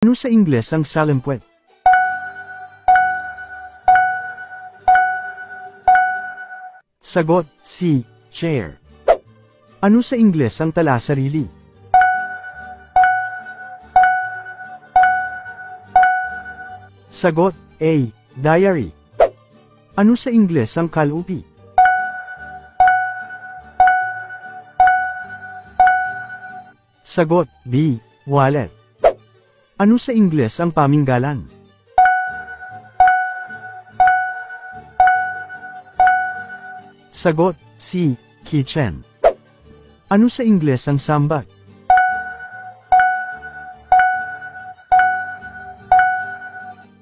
Ano sa Ingles ang salampwet? Sagot, C. Chair. Ano sa Ingles ang tala-sarili? Sagot, A. Diary. Ano sa Ingles ang kalupi? Sagot, B. Wallet. Ano sa Ingles ang paminggalan? Sagot, C. Kitchen. Ano sa Ingles ang sambat?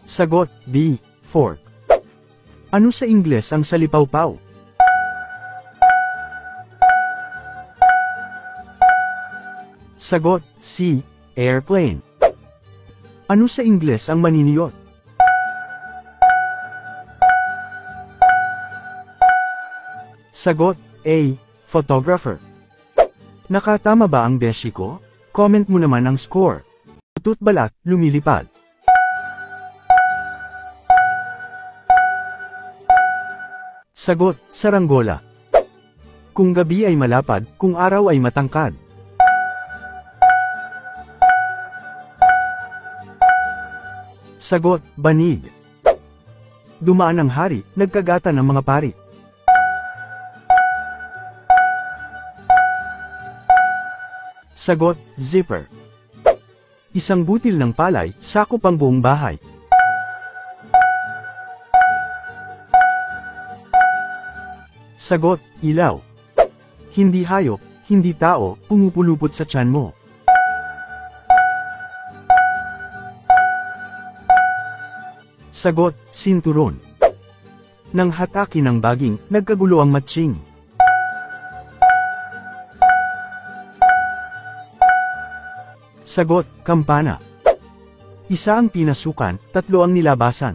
Sagot, B. Fork. Ano sa Ingles ang salipawpaw? Sagot, C. Airplane. Ano sa Ingles ang maniniyot? Sagot, A. Photographer. Nakatama ba ang beshi ko? Comment mo naman ang score. Tutbalat, lumilipad. Sagot, saranggola. Kung gabi ay malapad, kung araw ay matangkad. Sagot, banig. Dumaan ang hari, nagkagatan ng mga pari. Sagot, zipper. Isang butil ng palay, sakop ang buong bahay. Sagot, ilaw. Hindi hayop, hindi tao, pumupulupot sa tiyan mo. Sagot, sinturon. Nang hataki ng baging, nagkagulo ang matching. Sagot, kampana. Isa ang pinasukan, tatlo ang nilabasan.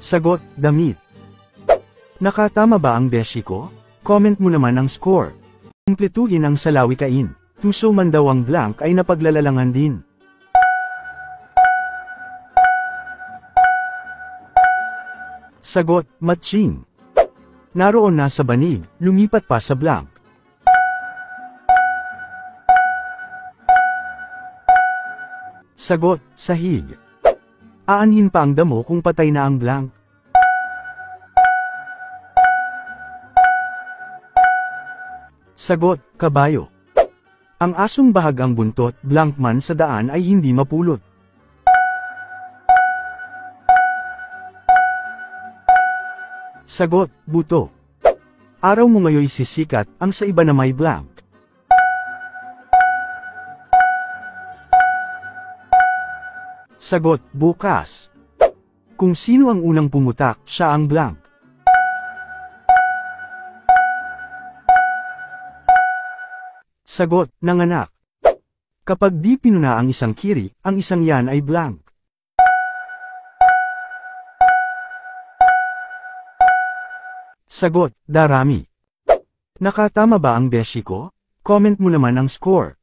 Sagot, damit. Nakatama ba ang beshi ko? Comment mo naman ang score. Kumpletuhin ang salawikain. Tuso man daw ang blank ay napaglalalangan din. Sagot, matching. Naroon na sa banig, lumipat pa sa blank. Sagot, sahig. Aanhin pa ang damo kung patay na ang blank. Sagot, kabayo. Ang asong bahag ang buntot, blank man sa daan ay hindi mapulot. Sagot, buto. Araw mo ngayon sisikat, ang sa iba na may blank. Sagot, bukas. Kung sino ang unang pumutak, siya ang blank. Sagot, nanganak. Kapag di pinuna ang isang kiri, ang isang yan ay blank. Sagot, darami. Nakatama ba ang beshi ko? Comment mo naman ang score.